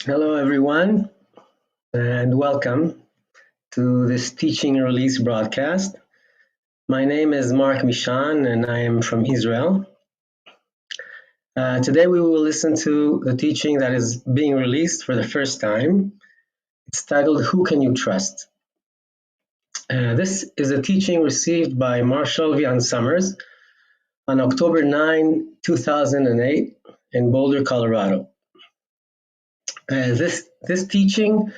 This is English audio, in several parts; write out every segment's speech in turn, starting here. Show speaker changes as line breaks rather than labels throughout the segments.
Hello, everyone, and welcome to this teaching release broadcast. My name is Mark Mishan, and I am from Israel. Today, we will listen to the teaching that is being released for the first time. It's titled, Who Can You Trust? This is a teaching received by Marshall Vian Summers on October 9, 2008, in Boulder, Colorado. This teaching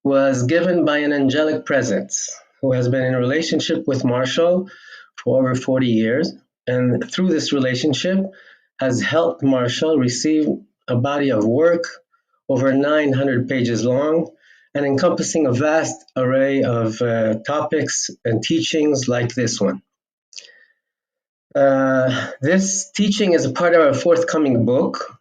was given by an angelic presence who has been in a relationship with Marshall for over 40 years, and through this relationship has helped Marshall receive a body of work over 900 pages long and encompassing a vast array of topics and teachings like this one. This teaching is a part of our forthcoming book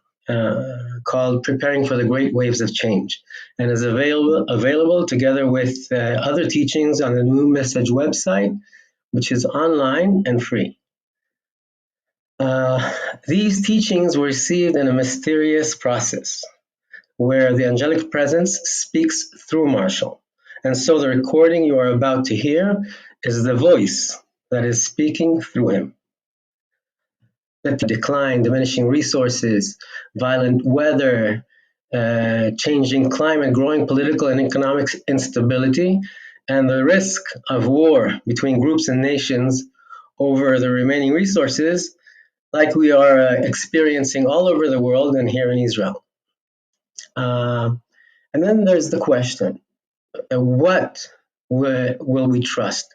called Preparing for the Great Waves of Change, and is available together with other teachings on the New Message website, which is online and free. These teachings were received in a mysterious process where the angelic presence speaks through Marshall. And so the recording you are about to hear is the voice that is speaking through him. The decline, diminishing resources, violent weather, changing climate, growing political and economic instability, and the risk of war between groups and nations over the remaining resources, like we are experiencing all over the world and here in Israel. And then there's the question, what will we trust?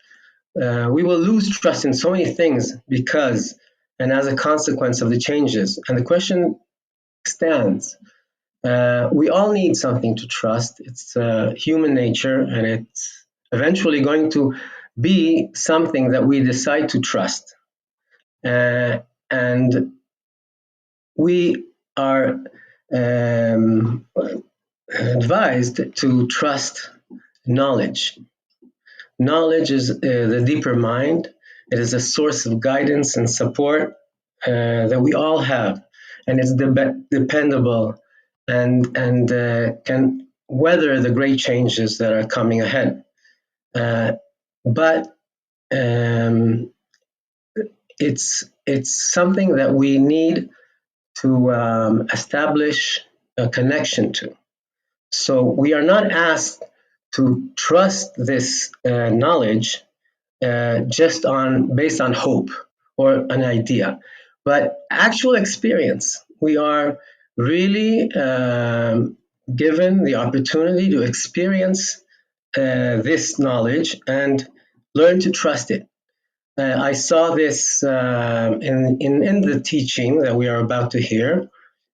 We will lose trust in so many things because and as a consequence of the changes. And the question stands. We all need something to trust. It's human nature, and it's eventually going to be something that we decide to trust. And we are advised to trust knowledge. Knowledge is the deeper mind. It is a source of guidance and support that we all have, and it's dependable and can weather the great changes that are coming ahead. But it's something that we need to establish a connection to. So we are not asked to trust this knowledge just based on hope or an idea, but actual experience. We are really given the opportunity to experience this knowledge and learn to trust it. I saw this in the teaching that we are about to hear,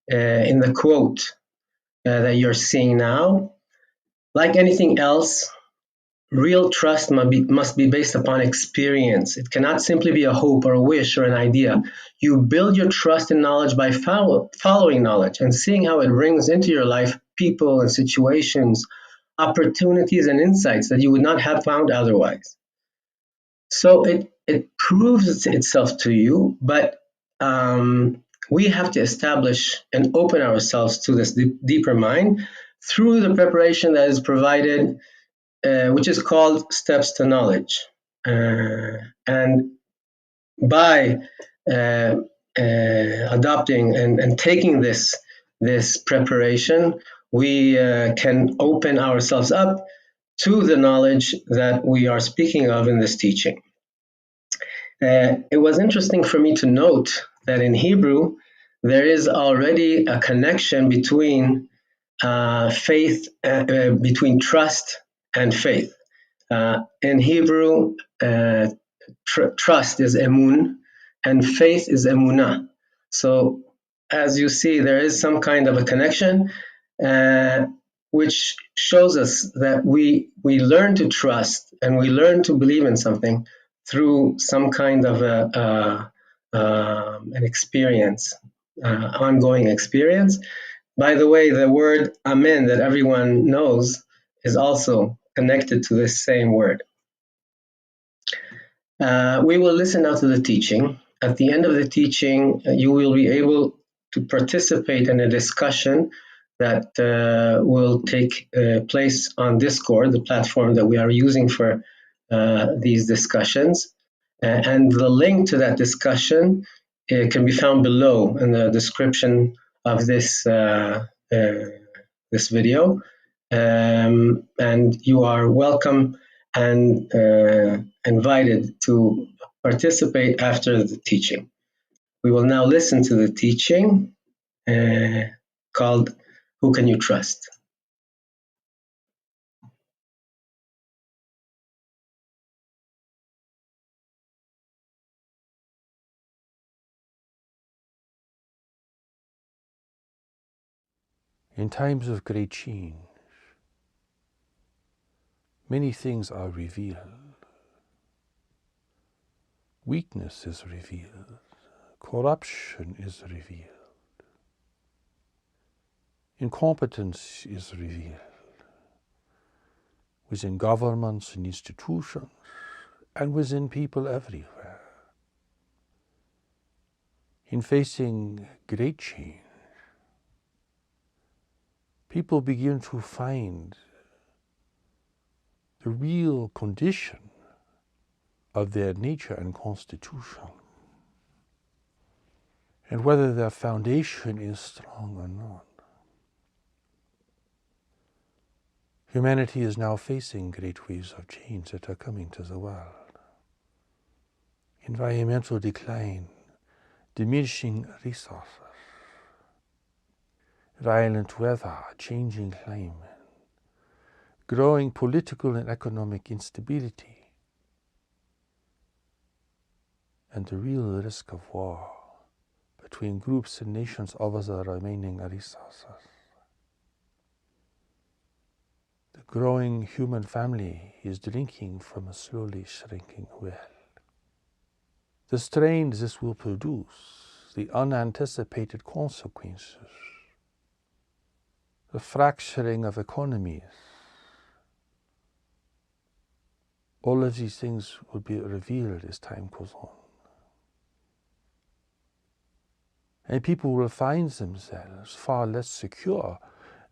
in the quote that you're seeing now. Like anything else, real trust must be based upon experience. It cannot simply be a hope or a wish or an idea. You build your trust and knowledge by following knowledge and seeing how it brings into your life people and situations, opportunities and insights that you would not have found otherwise. So it proves itself to you, but we have to establish and open ourselves to this deeper mind through the preparation that is provided, which is called Steps to Knowledge. And by adopting and taking this preparation, we can open ourselves up to the knowledge that we are speaking of in this teaching. It was interesting for me to note that in Hebrew, there is already a connection between between trust and faith. In Hebrew, trust is emun, and faith is emunah. So, as you see, there is some kind of a connection, which shows us that we learn to trust and we learn to believe in something through some kind of an experience, ongoing experience. By the way, the word amen that everyone knows is also connected to this same word. We will listen now to the teaching. At the end of the teaching, you will be able to participate in a discussion that will take place on Discord, the platform that we are using for these discussions. And the link to that discussion can be found below in the description of this video. And you are welcome and invited to participate after the teaching. We will now listen to the teaching called Who Can You Trust?
In times of great change, many things are revealed. Weakness is revealed. Corruption is revealed. Incompetence is revealed within governments and institutions and within people everywhere. In facing great change, people begin to find the real condition of their nature and constitution, and whether their foundation is strong or not. Humanity is now facing great waves of change that are coming to the world. Environmental decline, diminishing resources, violent weather, changing climate, growing political and economic instability, and the real risk of war between groups and nations over the remaining resources. The growing human family is drinking from a slowly shrinking well. The strain this will produce, the unanticipated consequences, the fracturing of economies, all of these things will be revealed as time goes on. And people will find themselves far less secure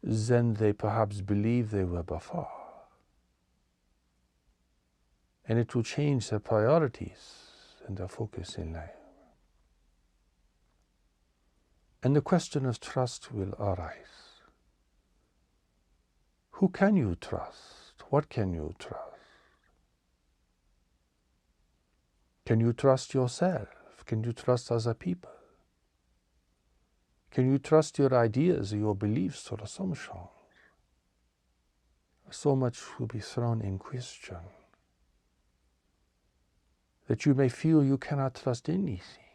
than they perhaps believed they were before. And it will change their priorities and their focus in life. And the question of trust will arise. Who can you trust? What can you trust? Can you trust yourself? Can you trust other people? Can you trust your ideas, your beliefs or assumptions? So much will be thrown in question that you may feel you cannot trust anything,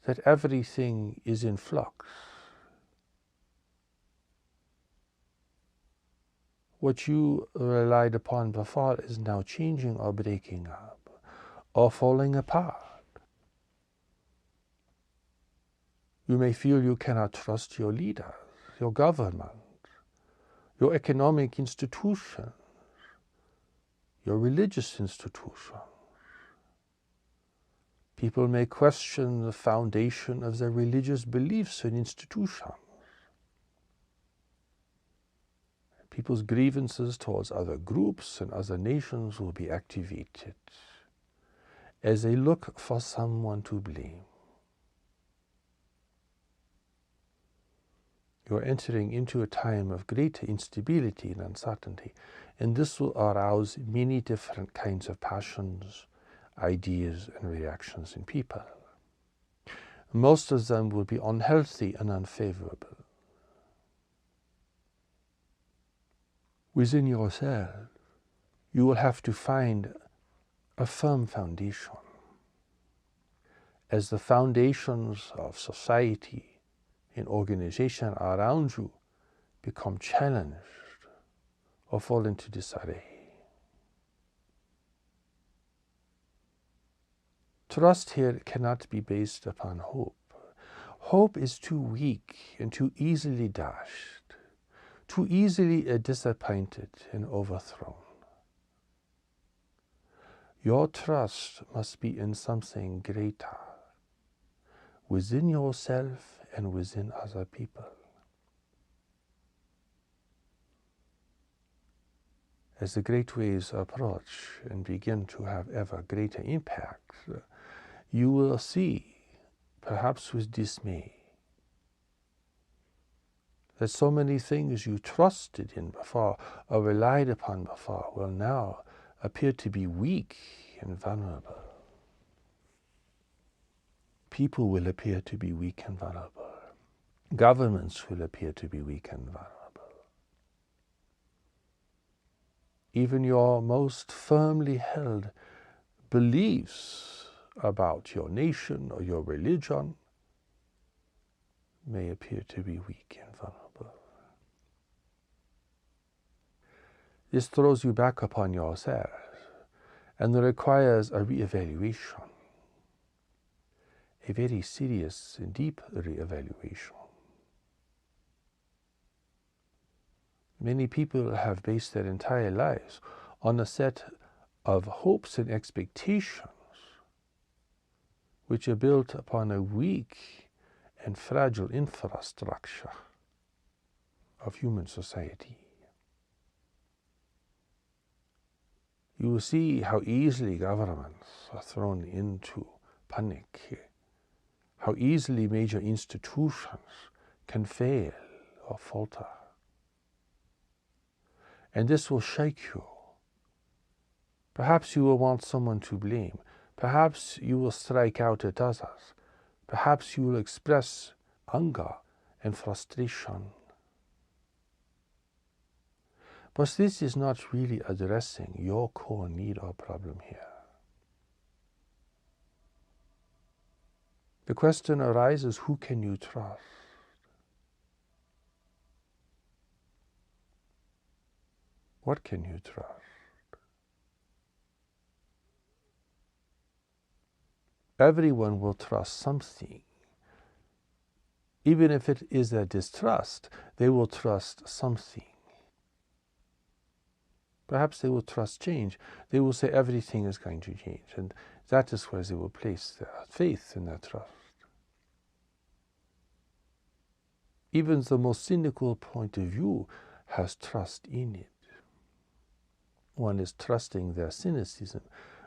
that everything is in flux. What you relied upon before is now changing or breaking up or falling apart. You may feel you cannot trust your leaders, your government, your economic institutions, your religious institutions. People may question the foundation of their religious beliefs and institutions. People's grievances towards other groups and other nations will be activated as they look for someone to blame. You're entering into a time of greater instability and uncertainty, and this will arouse many different kinds of passions, ideas, and reactions in people. Most of them will be unhealthy and unfavorable. Within yourself, you will have to find a firm foundation. As the foundations of society and organization around you become challenged or fall into disarray. Trust here cannot be based upon hope. Hope is too weak and too easily dashed, too easily disappointed and overthrown. Your trust must be in something greater, within yourself and within other people. as the great waves approach and begin to have ever greater impact, you will see, perhaps with dismay, that so many things you trusted in before or relied upon before will now appear to be weak and vulnerable. People will appear to be weak and vulnerable. Governments will appear to be weak and vulnerable. Even your most firmly held beliefs about your nation or your religion may appear to be weak and vulnerable. This throws you back upon yourself and requires a re-evaluation, a very serious and deep re-evaluation. Many people have based their entire lives on a set of hopes and expectations which are built upon a weak and fragile infrastructure of human society. You will see how easily governments are thrown into panic, how easily major institutions can fail or falter. And this will shake you. Perhaps you will want someone to blame. Perhaps you will strike out at others. Perhaps you will express anger and frustration. But this is not really addressing your core need or problem here. The question arises, who can you trust? What can you trust? Everyone will trust something. Even if it is their distrust, they will trust something. Perhaps they will trust change. They will say everything is going to change, and that is where they will place their faith and their trust. Even the most cynical point of view has trust in it. One is trusting their cynicism.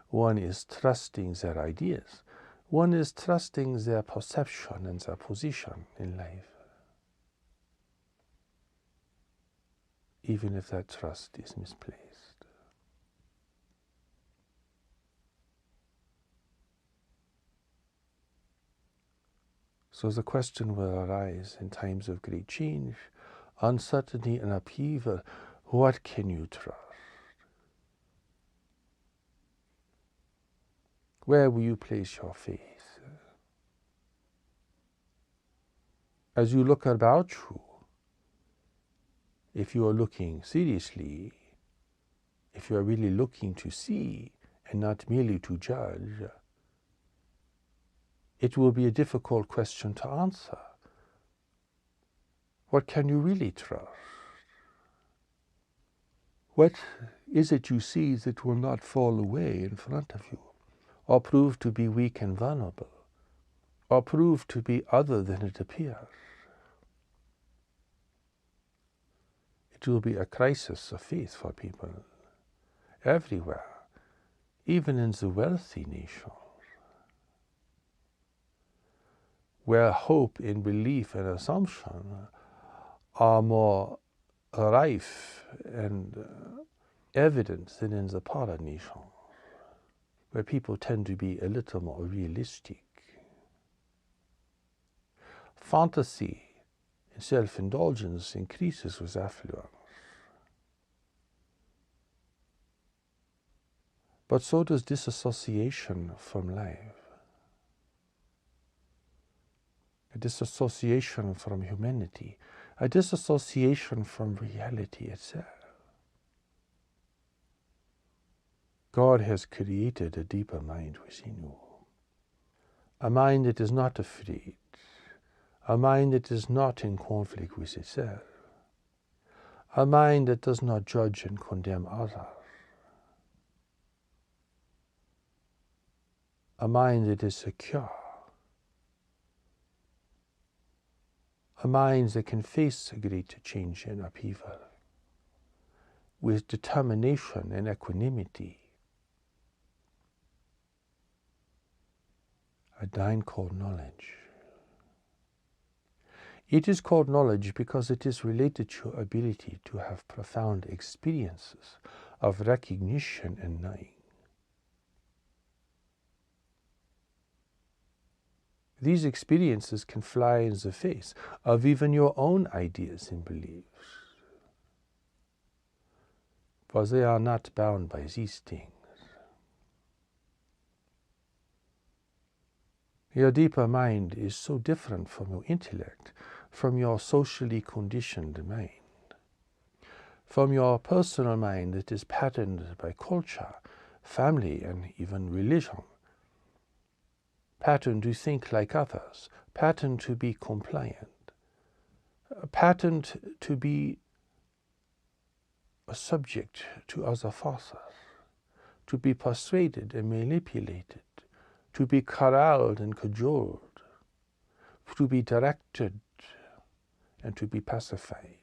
One is trusting their ideas. One is trusting their perception and their position in life. Even if that trust is misplaced. So the question will arise in times of great change, uncertainty and upheaval. What can you trust? Where will you place your faith? As you look about you, if you are looking seriously, if you are really looking to see and not merely to judge, it will be a difficult question to answer. What can you really trust? What is it you see that will not fall away in front of you, or prove to be weak and vulnerable, or prove to be other than it appears? It will be a crisis of faith for people everywhere, even in the wealthy nations, where hope and belief and assumption are more rife and evident than in the poorer nations, where people tend to be a little more realistic. Fantasy and self-indulgence increases with affluence. But so does disassociation from life, a disassociation from humanity, a disassociation from reality itself. God has created a deeper mind within you, a mind that is not afraid, a mind that is not in conflict with itself, a mind that does not judge and condemn others, a mind that is secure, a mind that can face a great change and upheaval with determination and equanimity. A Dain called knowledge. It is called knowledge because it is related to your ability to have profound experiences of recognition and knowing. These experiences can fly in the face of even your own ideas and beliefs, for they are not bound by these things. Your deeper mind is so different from your intellect, from your socially conditioned mind, from your personal mind that is patterned by culture, family, and even religion, patterned to think like others, patterned to be compliant, patterned to be a subject to other forces, to be persuaded and manipulated, to be corralled and cajoled, to be directed and to be pacified.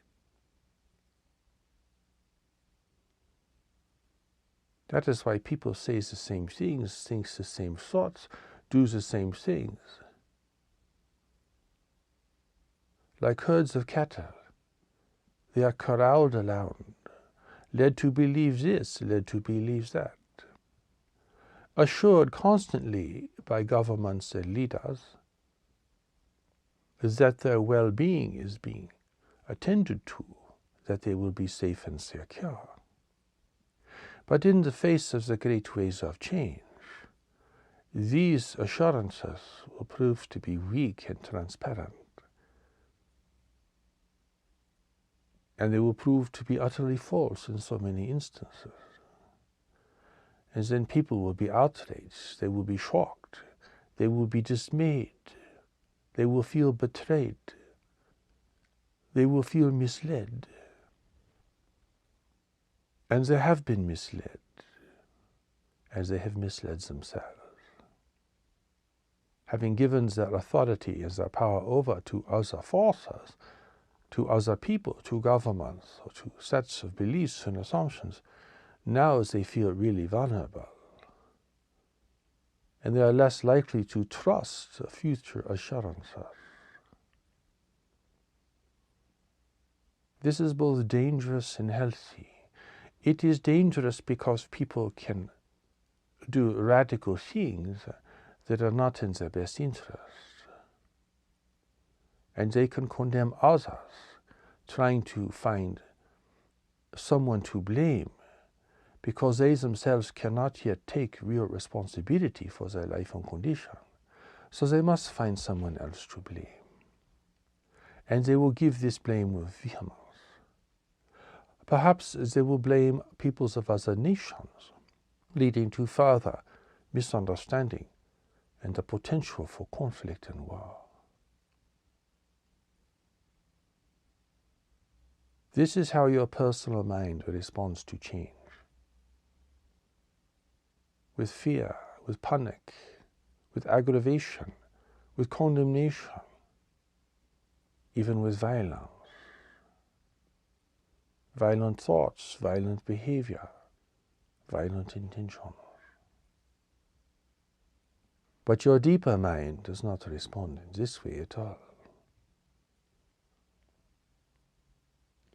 That is why people say the same things, think the same thoughts, do the same things. Like herds of cattle, they are corralled around, led to believe this, led to believe that, assured constantly by governments and leaders that their well-being is being attended to, that they will be safe and secure. But in the face of the great waves of change, these assurances will prove to be weak and transparent, and they will prove to be utterly false in so many instances. And then people will be outraged, they will be shocked, they will be dismayed, they will feel betrayed, they will feel misled. And they have been misled, as they have misled themselves. Having given their authority and their power over to other forces, to other people, to governments, or to sets of beliefs and assumptions, now they feel really vulnerable. And they are less likely to trust future assurances. This is both dangerous and healthy. It is dangerous because people can do radical things that are not in their best interest. And they can condemn others, trying to find someone to blame, because they themselves cannot yet take real responsibility for their life and condition. So they must find someone else to blame. And they will give this blame with vehemence. Perhaps they will blame peoples of other nations, leading to further misunderstanding and the potential for conflict and war. This is how your personal mind responds to change. With fear, with panic, with aggravation, with condemnation, even with violence. Violent thoughts, violent behavior, violent intentions. But your deeper mind does not respond in this way at all.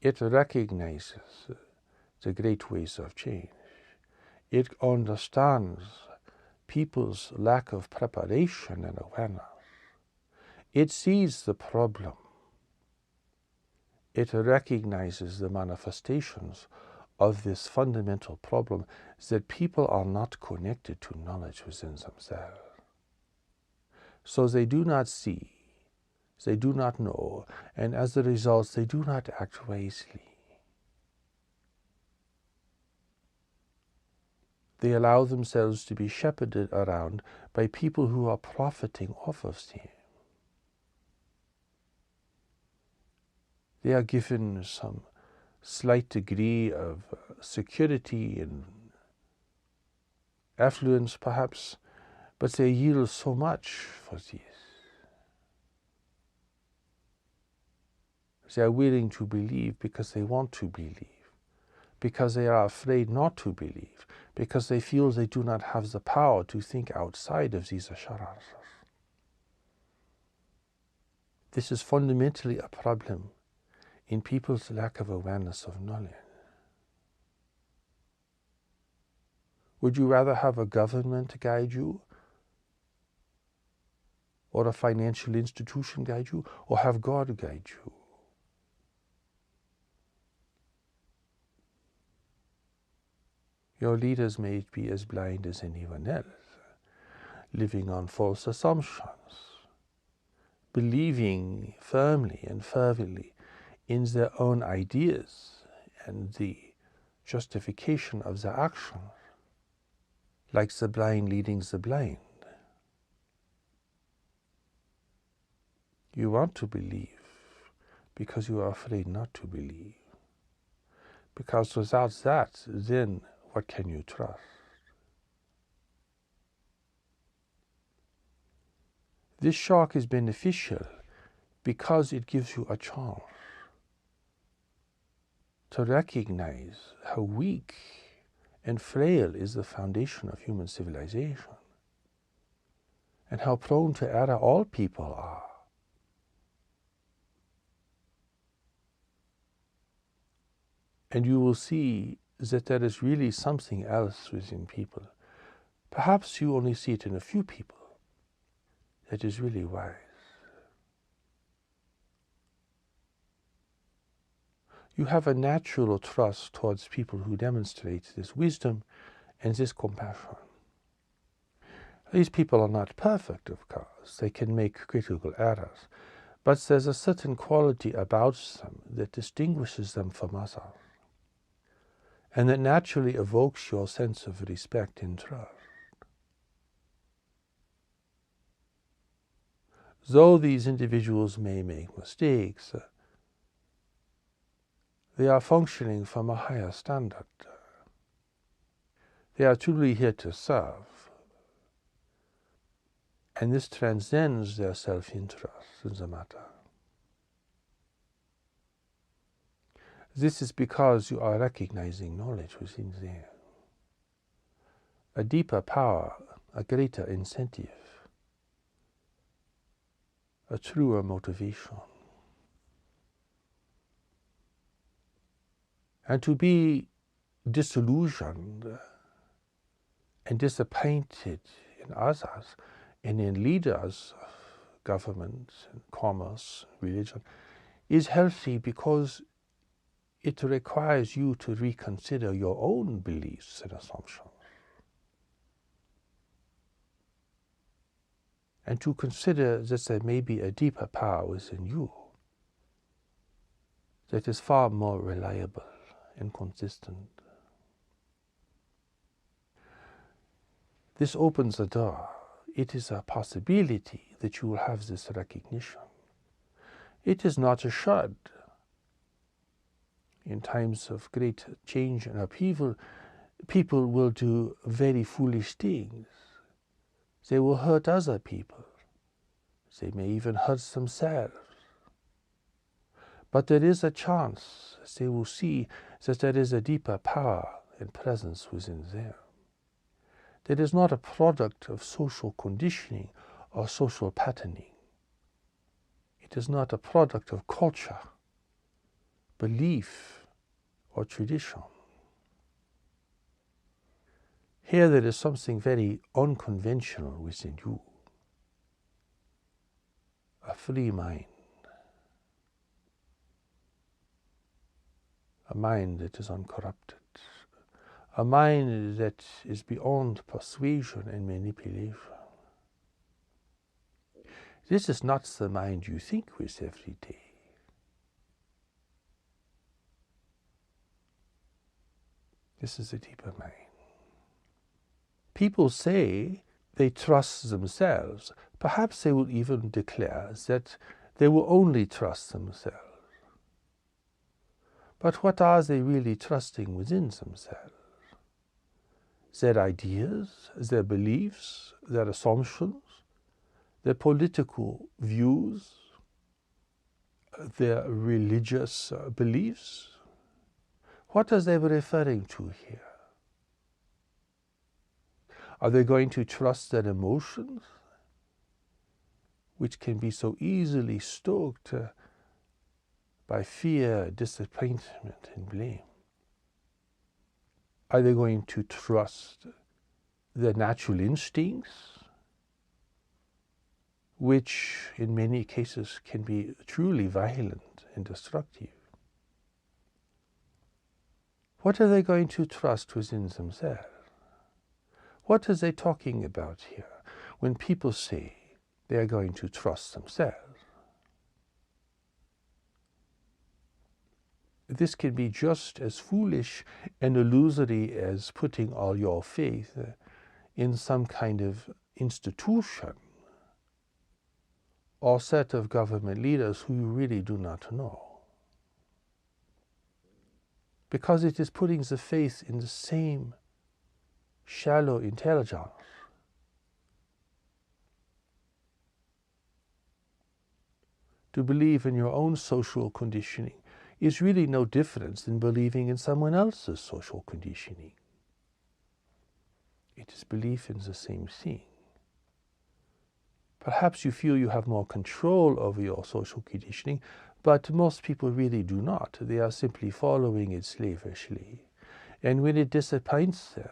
It recognizes the great ways of change. It understands people's lack of preparation and awareness. It sees the problem. It recognizes the manifestations of this fundamental problem, that people are not connected to knowledge within themselves. So they do not see, they do not know, and as a result, they do not act wisely. They allow themselves to be shepherded around by people who are profiting off of them. They are given some slight degree of security and affluence, perhaps, but they yield so much for this. They are willing to believe because they want to believe, because they are afraid not to believe, because they feel they do not have the power to think outside of these assurances. This is fundamentally a problem in people's lack of awareness of knowledge. Would you rather have a government guide you, or a financial institution guide you, or have God guide you? Your leaders may be as blind as anyone else, living on false assumptions, believing firmly and fervently in their own ideas and the justification of their actions, like the blind leading the blind. You want to believe because you are afraid not to believe. Because without that, then what can you trust? This shock is beneficial because it gives you a chance to recognize how weak and frail is the foundation of human civilization, and how prone to error all people are. And you will see that there is really something else within people. Perhaps you only see it in a few people that is really wise. You have a natural trust towards people who demonstrate this wisdom and this compassion. These people are not perfect, of course. They can make critical errors. But there's a certain quality about them that distinguishes them from others, and that naturally evokes your sense of respect and trust. Though these individuals may make mistakes, they are functioning from a higher standard. They are truly here to serve, and this transcends their self-interest in the matter. This is because you are recognizing knowledge within them, a deeper power, a greater incentive, a truer motivation. And to be disillusioned and disappointed in others and in leaders of government and commerce, religion, is healthy because it requires you to reconsider your own beliefs and assumptions, and to consider that there may be a deeper power within you that is far more reliable and consistent. This opens a door. It is a possibility that you will have this recognition. It is not assured. In times of great change and upheaval, people will do very foolish things. They will hurt other people. They may even hurt themselves. But there is a chance they will see that there is a deeper power and presence within them. That is not a product of social conditioning or social patterning. It is not a product of culture, belief, or tradition. Here there is something very unconventional within you. A free mind. A mind that is uncorrupted. A mind that is beyond persuasion and manipulation. This is not the mind you think with every day. This is a deeper mind. People say they trust themselves. Perhaps they will even declare that they will only trust themselves. But what are they really trusting within themselves? Their ideas, their beliefs, their assumptions, their political views, their religious beliefs? What are they referring to here? Are they going to trust their emotions, which can be so easily stoked by fear, disappointment, and blame? Are they going to trust their natural instincts, which in many cases can be truly violent and destructive? What are they going to trust within themselves? What are they talking about here when people say they are going to trust themselves? This can be just as foolish and illusory as putting all your faith in some kind of institution or set of government leaders who you really do not know. Because it is putting the faith in the same shallow intelligence. To believe in your own social conditioning is really no different than believing in someone else's social conditioning. It is belief in the same thing. Perhaps you feel you have more control over your social conditioning, but most people really do not. They are simply following it slavishly. And when it disappoints them,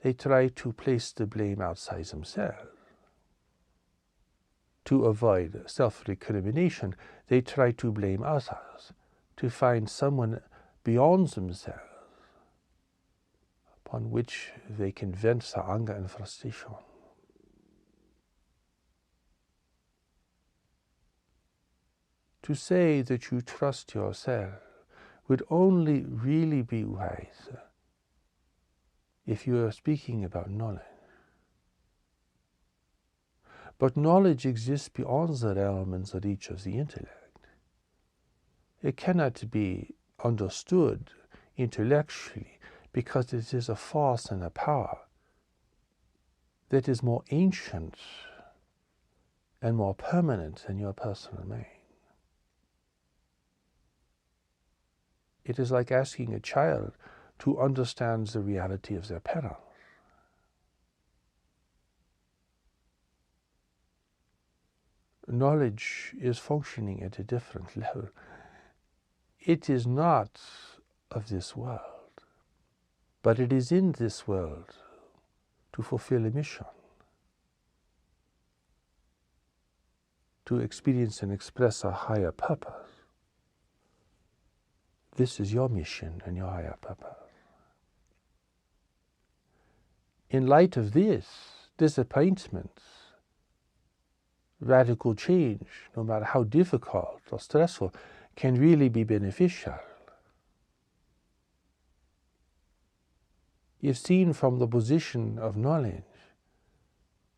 they try to place the blame outside themselves. To avoid self-recrimination, they try to blame others, to find someone beyond themselves upon which they can vent their anger and frustration. To say that you trust yourself would only really be wise if you are speaking about knowledge. But knowledge exists beyond the realm and the reach of the intellect. It cannot be understood intellectually because it is a force and a power that is more ancient and more permanent than your personal mind. It is like asking a child to understand the reality of their parents. Knowledge is functioning at a different level. It is not of this world, but it is in this world to fulfill a mission, to experience and express a higher purpose. This is your mission and your higher purpose. In light of this, disappointments, radical change, no matter how difficult or stressful, can really be beneficial. If seen from the position of knowledge,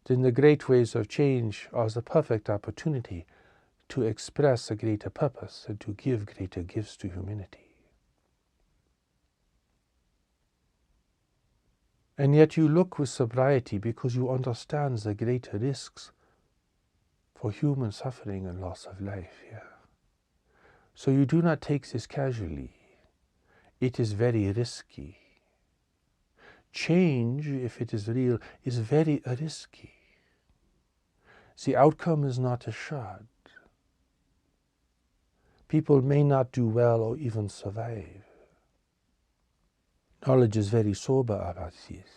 then the great ways of change are the perfect opportunity to express a greater purpose and to give greater gifts to humanity. And yet you look with sobriety because you understand the greater risks for human suffering and loss of life here. So you do not take this casually. It is very risky. Change, if it is real, is very risky. The outcome is not assured. People may not do well or even survive. Knowledge is very sober about this.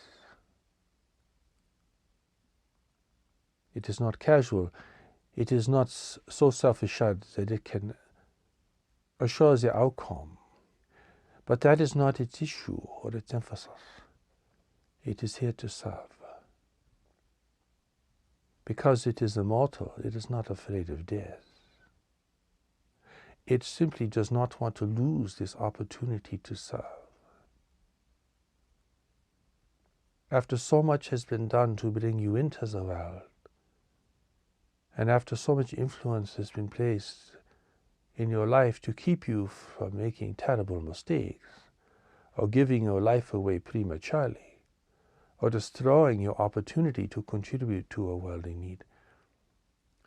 It is not casual. It is not so self-assured that it can assure the outcome. But that is not its issue or its emphasis. It is here to serve. Because it is immortal, it is not afraid of death. It simply does not want to lose this opportunity to serve. After so much has been done to bring you into the world, and after so much influence has been placed in your life to keep you from making terrible mistakes, or giving your life away prematurely, or destroying your opportunity to contribute to a world in need,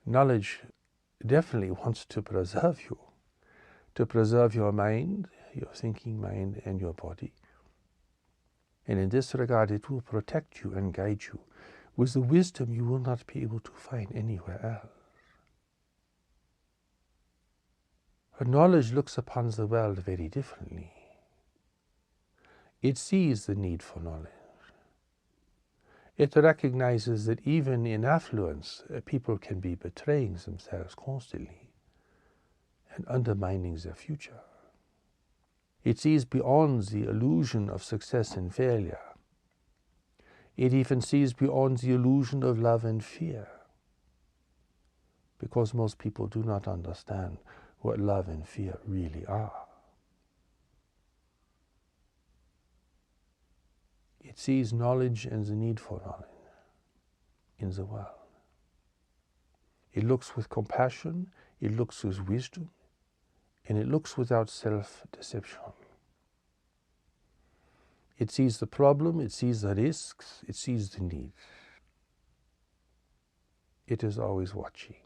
knowledge definitely wants to preserve you, to preserve your mind, your thinking mind and your body. And in this regard, it will protect you and guide you with the wisdom you will not be able to find anywhere else. But knowledge looks upon the world very differently. It sees the need for knowledge. It recognizes that even in affluence, people can be betraying themselves constantly and undermining their future. It sees beyond the illusion of success and failure. It even sees beyond the illusion of love and fear, because most people do not understand what love and fear really are. It sees knowledge and the need for knowledge in the world. It looks with compassion, it looks with wisdom, and it looks without self-deception. It sees the problem, it sees the risks, it sees the need. It is always watching.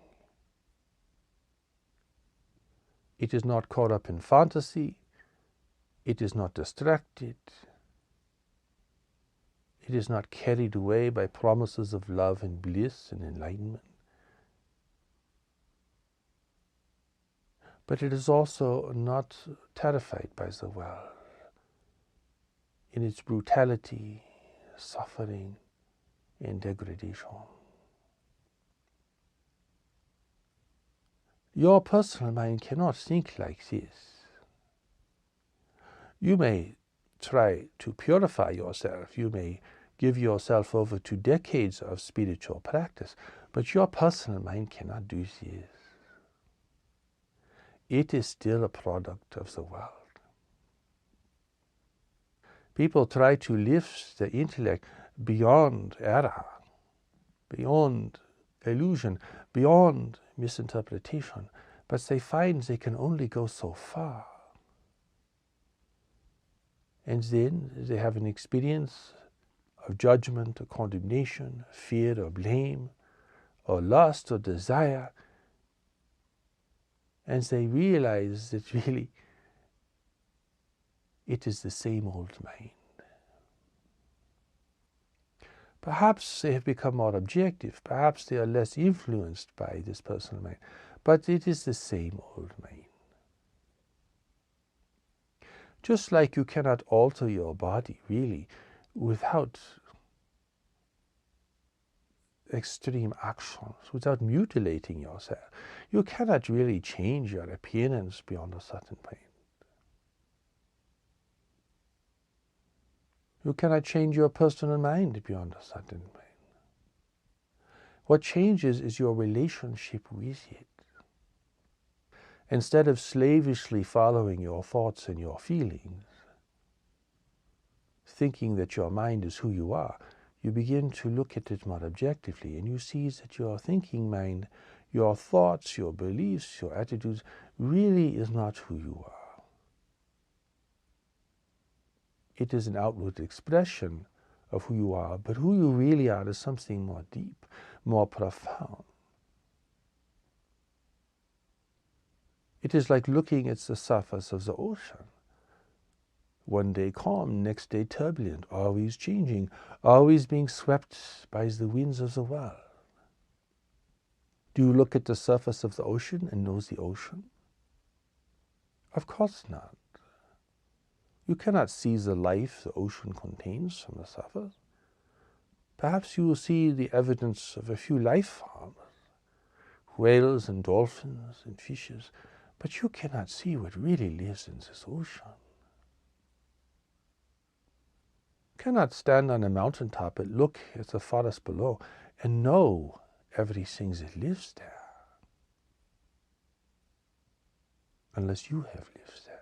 It is not caught up in fantasy. It is not distracted. It is not carried away by promises of love and bliss and enlightenment. But it is also not terrified by the world in its brutality, suffering, and degradation. Your personal mind cannot think like this. You may try to purify yourself. You may give yourself over to decades of spiritual practice, but your personal mind cannot do this. It is still a product of the world. People try to lift the intellect beyond error, beyond illusion, beyond misinterpretation, but they find they can only go so far. And then they have an experience of judgment or condemnation, fear or blame, or lust or desire, and they realize that really it is the same old mind. Perhaps they have become more objective, perhaps they are less influenced by this personal mind, but it is the same old mind. Just like you cannot alter your body, really, without extreme actions, without mutilating yourself. You cannot really change your appearance beyond a certain point. You cannot change your personal mind beyond a certain point. What changes is your relationship with it. Instead of slavishly following your thoughts and your feelings, thinking that your mind is who you are, you begin to look at it more objectively, and you see that your thinking mind, your thoughts, your beliefs, your attitudes, really is not who you are. It is an outward expression of who you are, but who you really are is something more deep, more profound. It is like looking at the surface of the ocean. One day calm, next day turbulent, always changing, always being swept by the winds of the world. Do you look at the surface of the ocean and know the ocean? Of course not. You cannot see the life the ocean contains from the surface. Perhaps you will see the evidence of a few life forms, whales and dolphins and fishes, but you cannot see what really lives in this ocean. You cannot stand on a mountaintop and look at the forest below and know everything that lives there, unless you have lived there.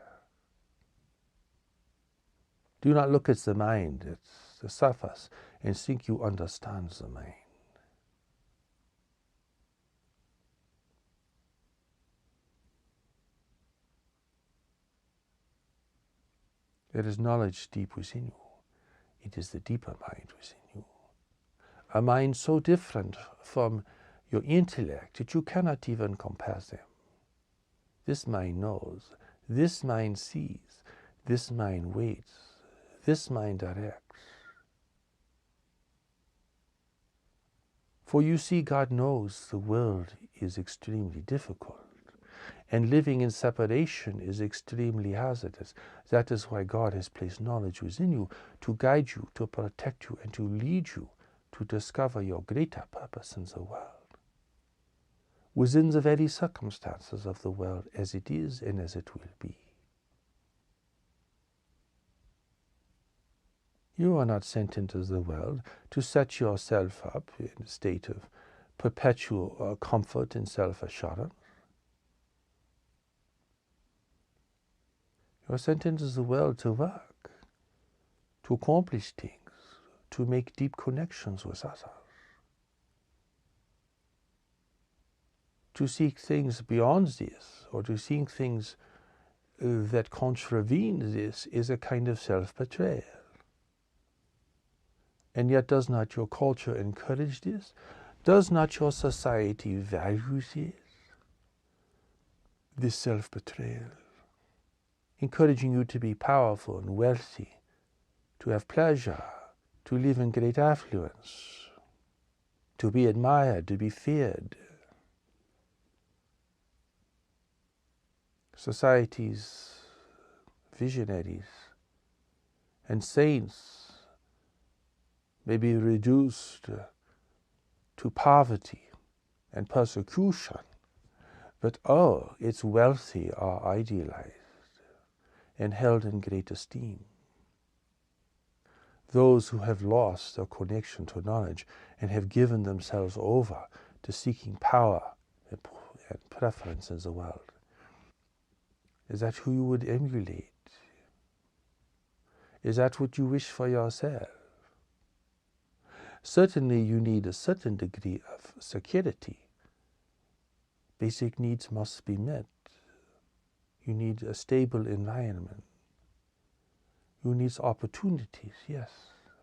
Do not look at the mind, at the surface, and think you understand the mind. There is knowledge deep within you. It is the deeper mind within you. A mind so different from your intellect that you cannot even compare them. This mind knows, this mind sees, This mind waits. This mind directs. For you see, God knows the world is extremely difficult, and living in separation is extremely hazardous. That is why God has placed knowledge within you to guide you, to protect you, and to lead you to discover your greater purpose in the world, within the very circumstances of the world as it is and as it will be. You are not sent into the world to set yourself up in a state of perpetual comfort and self-assurance. You are sent into the world to work, to accomplish things, to make deep connections with others, to seek things beyond this, or to seek things that contravene this is a kind of self-betrayal. And yet does not your culture encourage this? Does not your society value this self-betrayal? Encouraging you to be powerful and wealthy, to have pleasure, to live in great affluence, to be admired, to be feared. Societies, visionaries, and saints may be reduced to poverty and persecution, but all its wealthy are idealized and held in great esteem. Those who have lost their connection to knowledge and have given themselves over to seeking power and preference in the world. Is that who you would emulate? Is that what you wish for yourself? Certainly you need a certain degree of security. Basic needs must be met. You need a stable environment. You need opportunities, yes,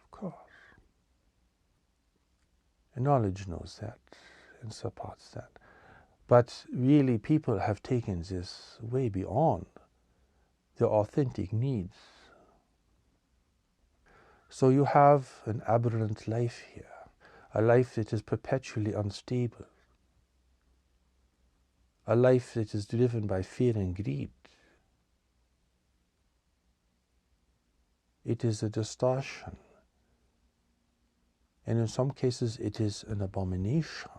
of course. And knowledge knows that and supports that. But really people have taken this way beyond their authentic needs. So you have an aberrant life here, a life that is perpetually unstable, a life that is driven by fear and greed. It is a distortion, and in some cases it is an abomination.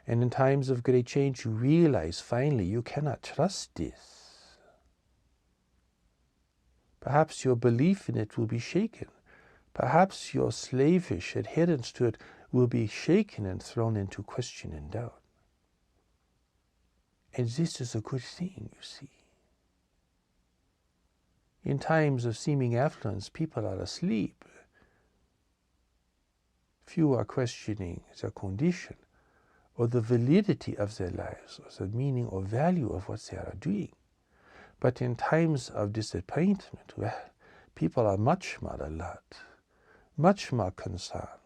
And in times of great change you realize finally you cannot trust this. Perhaps your belief in it will be shaken. Perhaps your slavish adherence to it will be shaken and thrown into question and doubt. And this is a good thing, you see. In times of seeming affluence, people are asleep. Few are questioning their condition or the validity of their lives or the meaning or value of what they are doing. But in times of disappointment, well, people are much more alert, much more concerned.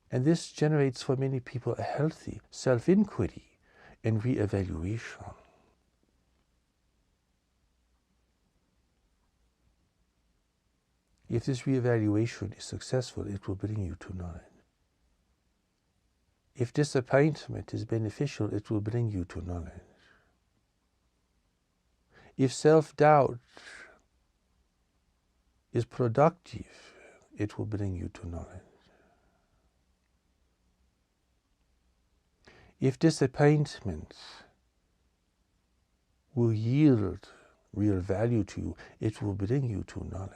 And this generates for many people a healthy self-inquiry and re-evaluation. If this re-evaluation is successful, it will bring you to knowledge. If disappointment is beneficial, it will bring you to knowledge. If self-doubt is productive, it will bring you to knowledge. If disappointment will yield real value to you, it will bring you to knowledge.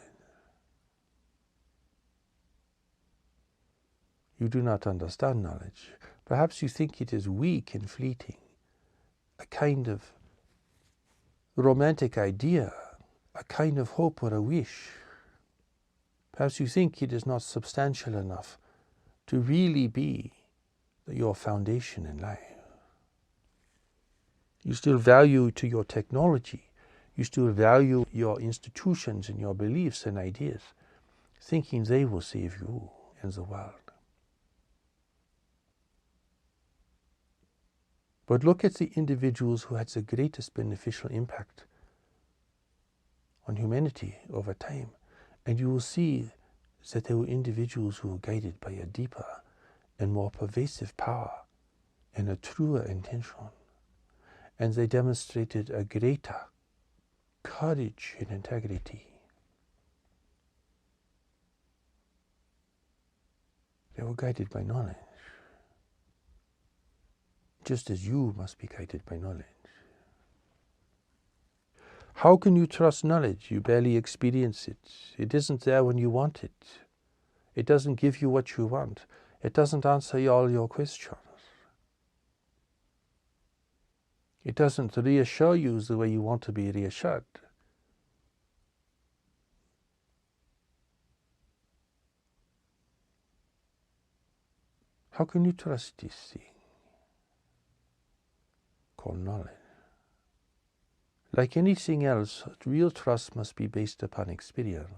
You do not understand knowledge. Perhaps you think it is weak and fleeting, a kind of romantic idea, a kind of hope or a wish. Perhaps you think it is not substantial enough to really be your foundation in life. You still value to your technology. You still value your institutions and your beliefs and ideas, thinking they will save you and the world. But look at the individuals who had the greatest beneficial impact on humanity over time, and you will see that they were individuals who were guided by a deeper and more pervasive power and a truer intention. And they demonstrated a greater courage and integrity. They were guided by knowledge, just as you must be guided by knowledge. How can you trust knowledge? You barely experience it. It isn't there when you want it. It doesn't give you what you want. It doesn't answer all your questions. It doesn't reassure you the way you want to be reassured. How can you trust this thing called knowledge? Like anything else, real trust must be based upon experience.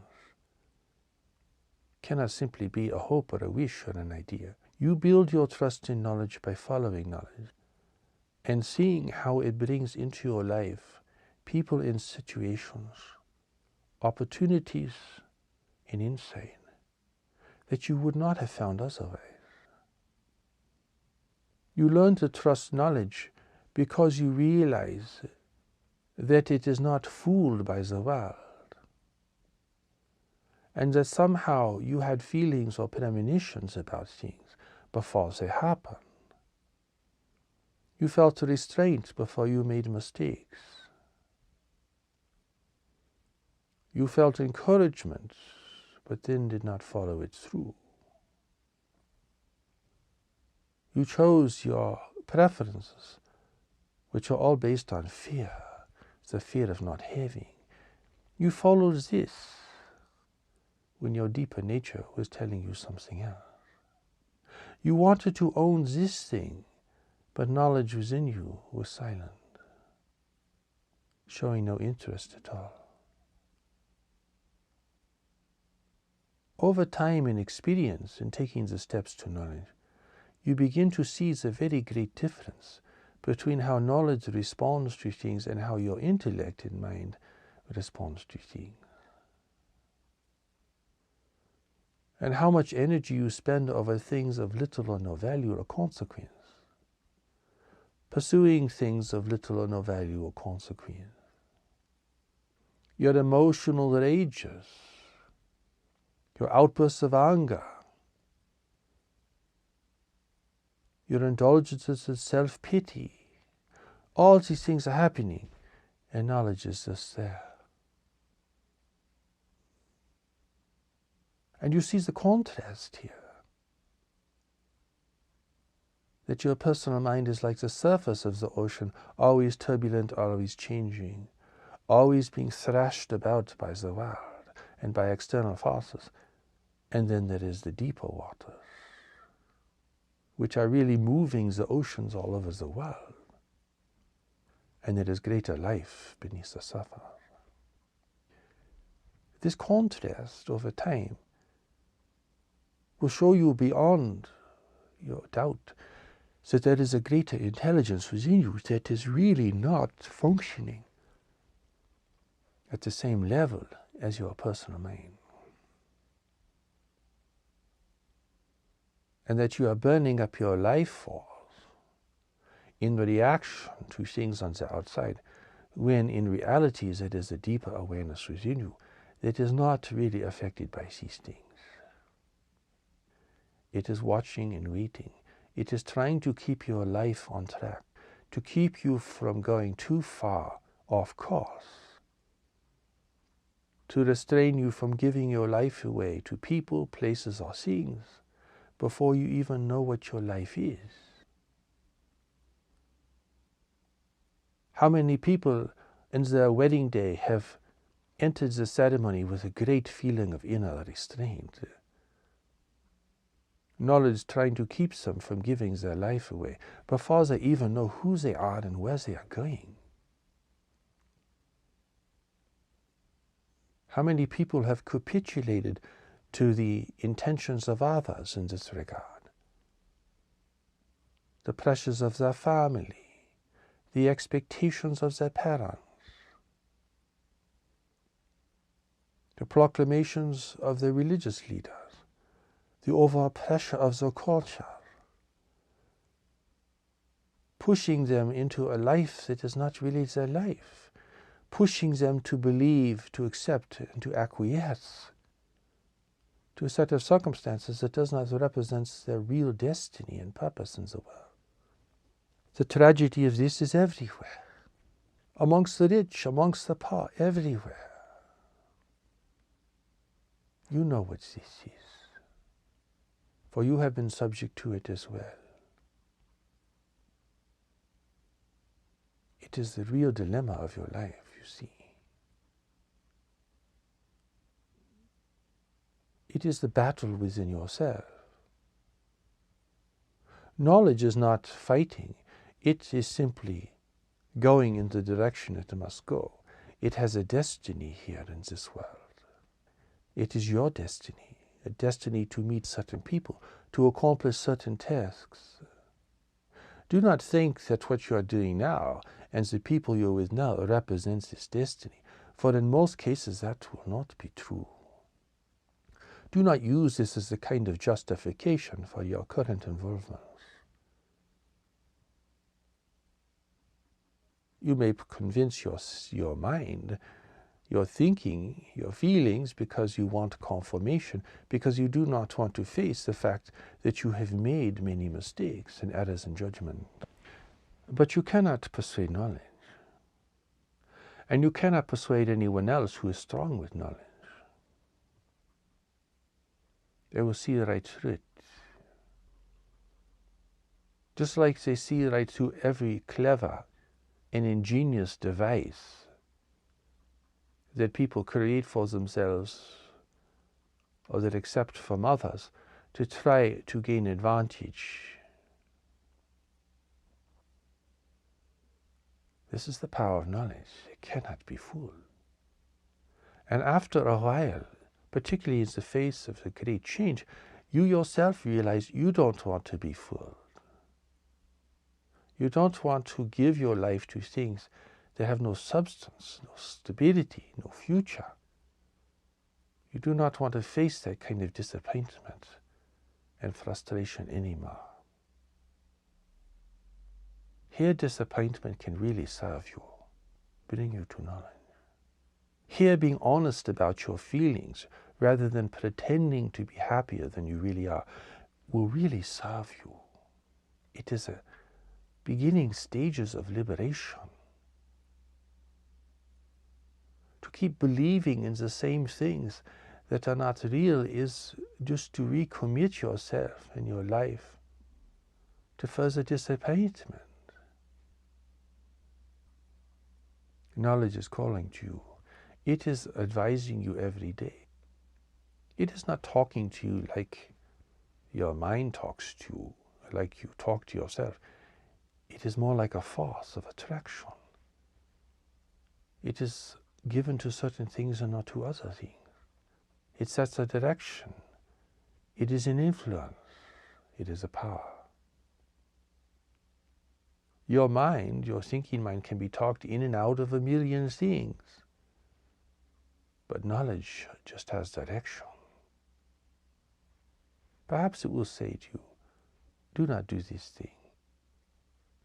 It cannot simply be a hope or a wish or an idea. You build your trust in knowledge by following knowledge and seeing how it brings into your life people and situations, opportunities and insight that you would not have found otherwise. You learn to trust knowledge because you realize that it is not fooled by the world, and that somehow you had feelings or premonitions about things before they happened. You felt restraint before you made mistakes. You felt encouragement, but then did not follow it through. You chose your preferences, which are all based on fear, the fear of not having. You followed this when your deeper nature was telling you something else. You wanted to own this thing, but knowledge within you was silent, showing no interest at all. Over time and experience in taking the steps to knowledge, you begin to see the very great difference between how knowledge responds to things and how your intellect and mind responds to things. And how much energy you spend over things of little or no value or consequence. Pursuing things of little or no value or consequence. Your emotional rages, your outbursts of anger, your indulgences of self-pity, all these things are happening, and knowledge is just there. And you see the contrast here. That your personal mind is like the surface of the ocean, always turbulent, always changing, always being thrashed about by the world and by external forces. And then there is the deeper waters, which are really moving the oceans all over the world. And there is greater life beneath the surface. This contrast over time will show you beyond your doubt that there is a greater intelligence within you that is really not functioning at the same level as your personal mind. And that you are burning up your life force in reaction to things on the outside, when in reality there is a deeper awareness within you that is not really affected by these things. It is watching and waiting. It is trying to keep your life on track, to keep you from going too far off course, to restrain you from giving your life away to people, places, or things before you even know what your life is. How many people in their wedding day have entered the ceremony with a great feeling of inner restraint? Knowledge trying to keep them from giving their life away before they even know who they are and where they are going. How many people have capitulated to the intentions of others in this regard? The pressures of their family, the expectations of their parents, the proclamations of the religious leaders, the overall pressure of the culture, pushing them into a life that is not really their life, pushing them to believe, to accept, and to acquiesce to a set of circumstances that does not represent their real destiny and purpose in the world. The tragedy of this is everywhere, amongst the rich, amongst the poor, everywhere. You know what this is, for you have been subject to it as well. It is the real dilemma of your life, you see. It is the battle within yourself. Knowledge is not fighting. It is simply going in the direction it must go. It has a destiny here in this world. It is your destiny, a destiny to meet certain people, to accomplish certain tasks. Do not think that what you are doing now and the people you're with now represents this destiny, for in most cases that will not be true. Do not use this as a kind of justification for your current involvement. You may convince your mind, your thinking, your feelings, because you want confirmation, because you do not want to face the fact that you have made many mistakes and errors in judgment. But you cannot persuade knowledge. And you cannot persuade anyone else who is strong with knowledge. They will see right through it. Just like they see right through every clever and ingenious device that people create for themselves or that accept from others to try to gain advantage. This is the power of knowledge. It cannot be fooled. And after a while, particularly in the face of a great change, you yourself realize you don't want to be fooled. You don't want to give your life to things that have no substance, no stability, no future. You do not want to face that kind of disappointment and frustration anymore. Here, disappointment can really serve you, bring you to knowledge. Here, being honest about your feelings, rather than pretending to be happier than you really are, will really serve you. It is a beginning stages of liberation. To keep believing in the same things that are not real is just to recommit yourself and your life to further disappointment. Knowledge is calling to you. It is advising you every day. It is not talking to you like your mind talks to you, like you talk to yourself. It is more like a force of attraction. It is given to certain things and not to other things. It sets a direction. It is an influence. It is a power. Your mind, your thinking mind, can be talked in and out of a million things. But knowledge just has direction. Perhaps it will say to you, do not do this thing.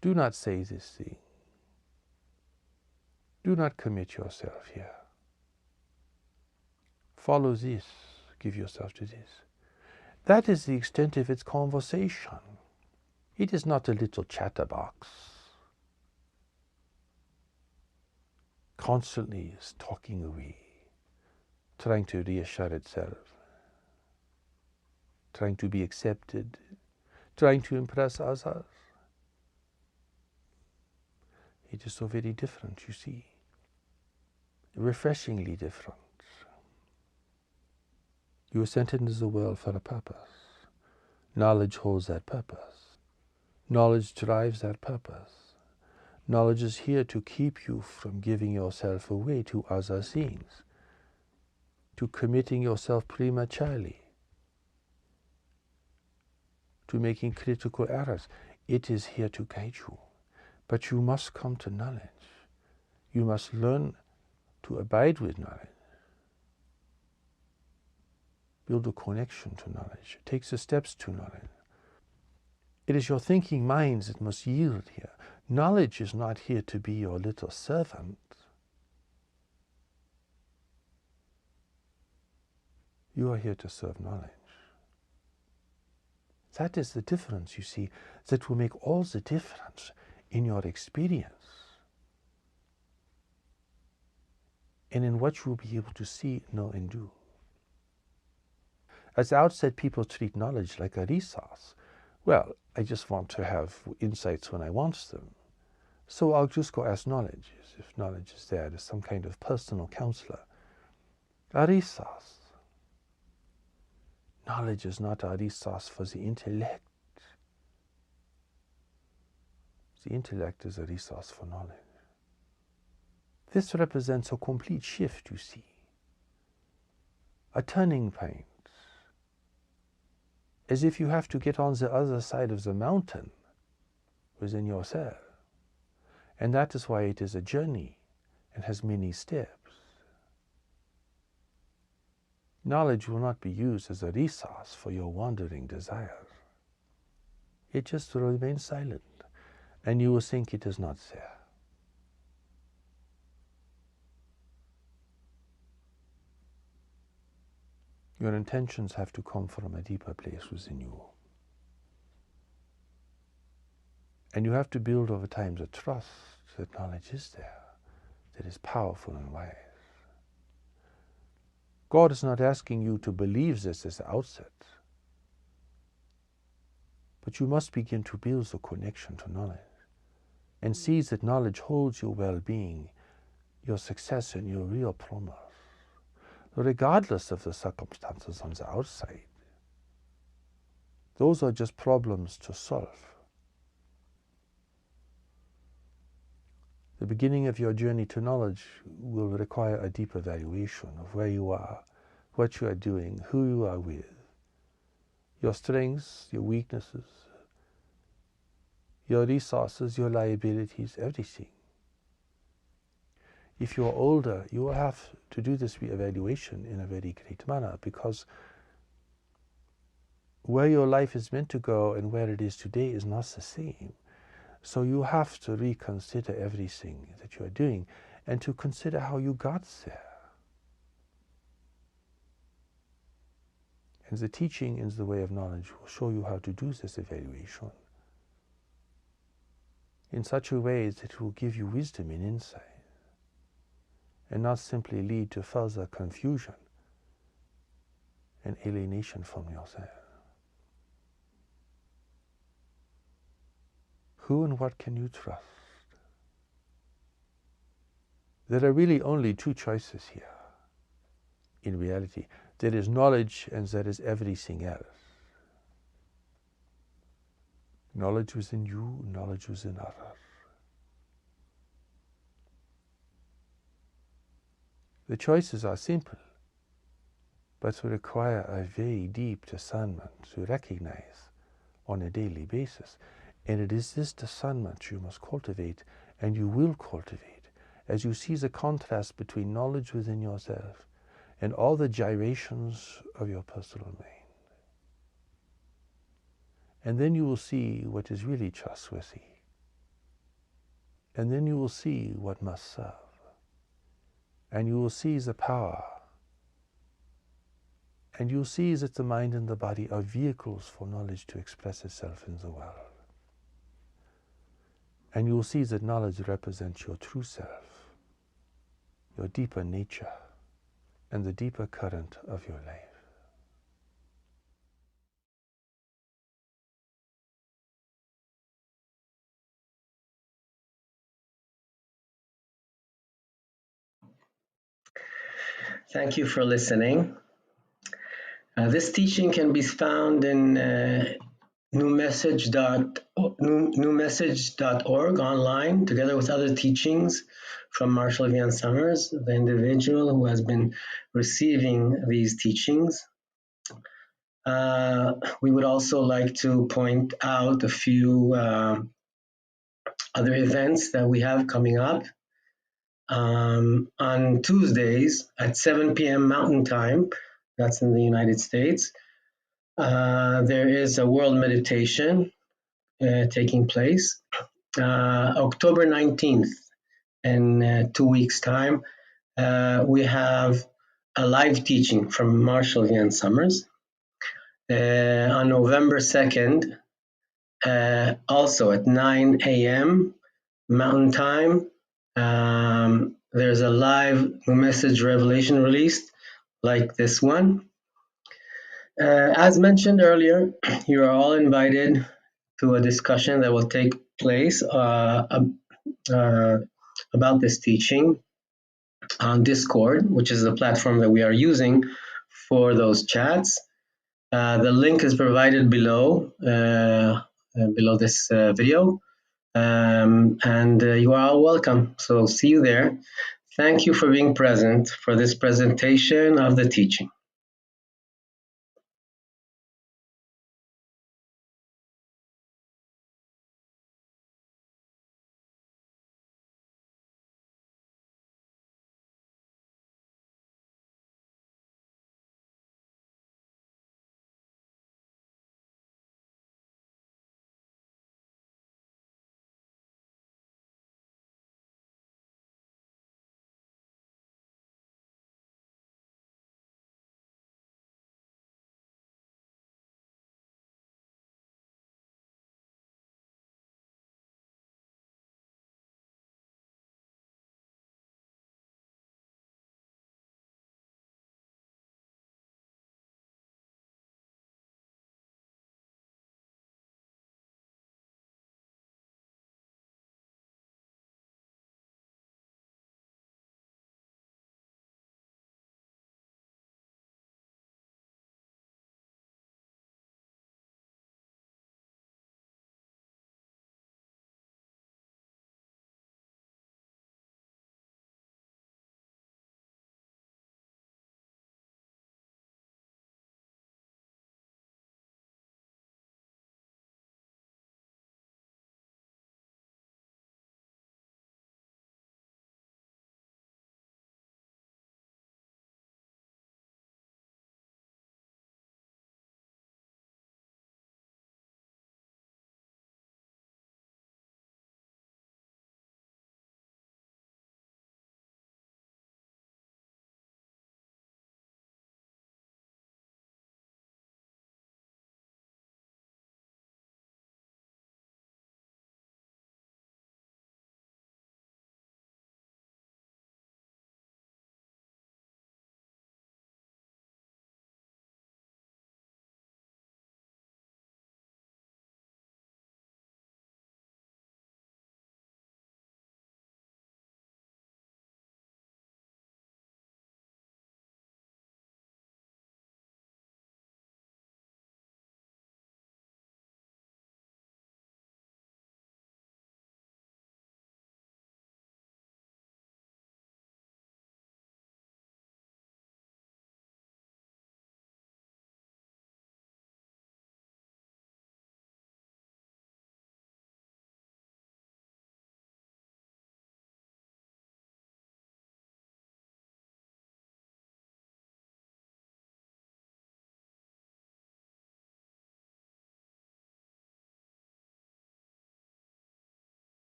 Do not say this thing. Do not commit yourself here. Follow this. Give yourself to this. That is the extent of its conversation. It is not a little chatterbox. Constantly is talking away, trying to reassure itself, trying to be accepted, trying to impress others. It is so very different, you see, refreshingly different. You were sent into the world for a purpose. Knowledge holds that purpose. Knowledge drives that purpose. Knowledge is here to keep you from giving yourself away to other things, to committing yourself prematurely, to making critical errors. It is here to guide you. But you must come to knowledge. You must learn to abide with knowledge. Build a connection to knowledge. Take the steps to knowledge. It is your thinking minds that must yield here. Knowledge is not here to be your little servant. You are here to serve knowledge. That is the difference, you see, that will make all the difference in your experience and in what you will be able to see, know, and do. At the outset, people treat knowledge like a resource. Well, I just want to have insights when I want them. So I'll just go ask knowledge. If knowledge is there, there's some kind of personal counselor. A resource. Knowledge is not a resource for the intellect. The intellect is a resource for knowledge. This represents a complete shift, you see. A turning point. As if you have to get on the other side of the mountain within yourself. And that is why it is a journey and has many steps. Knowledge will not be used as a resource for your wandering desires. It just will remain silent, and you will think it is not there. Your intentions have to come from a deeper place within you. And you have to build over time the trust that knowledge is there, that is powerful and wise. God is not asking you to believe this as the outset, but you must begin to build the connection to knowledge and see that knowledge holds your well-being, your success, and your real promise, regardless of the circumstances on the outside. Those are just problems to solve. The beginning of your journey to knowledge will require a deep evaluation of where you are, what you are doing, who you are with, your strengths, your weaknesses, your resources, your liabilities, everything. If you are older, you will have to do this evaluation in a very great manner, because where your life is meant to go and where it is today is not the same. So you have to reconsider everything that you are doing and to consider how you got there. And the teaching in the way of knowledge will show you how to do this evaluation in such a way that it will give you wisdom and insight and not simply lead to further confusion and alienation from yourself. Who and what can you trust? There are really only two choices here. In reality, there is knowledge and there is everything else. Knowledge within you, knowledge within others. The choices are simple, but require a very deep discernment to recognize on a daily basis. And it is this discernment you must cultivate, and you will cultivate, as you see the contrast between knowledge within yourself and all the gyrations of your personal mind. And then you will see what is really trustworthy. And then you will see what must serve. And you will see the power. And you will see that the mind and the body are vehicles for knowledge to express itself in the world. And you will see that knowledge represents your true self, your deeper nature, and the deeper current of your life.
Thank you for listening. This teaching can be found in newmessage.org online, together with other teachings from Marshall Vian Summers, the individual who has been receiving these teachings. We would also like to point out a few other events that we have coming up. On Tuesdays at 7 p.m. Mountain Time, that's in the United States, there is a world meditation taking place. October 19th, in 2 weeks' time, we have a live teaching from Marshall Van Summers. On November 2nd, also at 9 a.m. Mountain Time, there's a live message revelation released like this one. As mentioned earlier, you are all invited to a discussion that will take place about this teaching on Discord, which is the platform that we are using for those chats. The link is provided below this video, and you are all welcome. So see you there. Thank you for being present for this presentation of the teaching.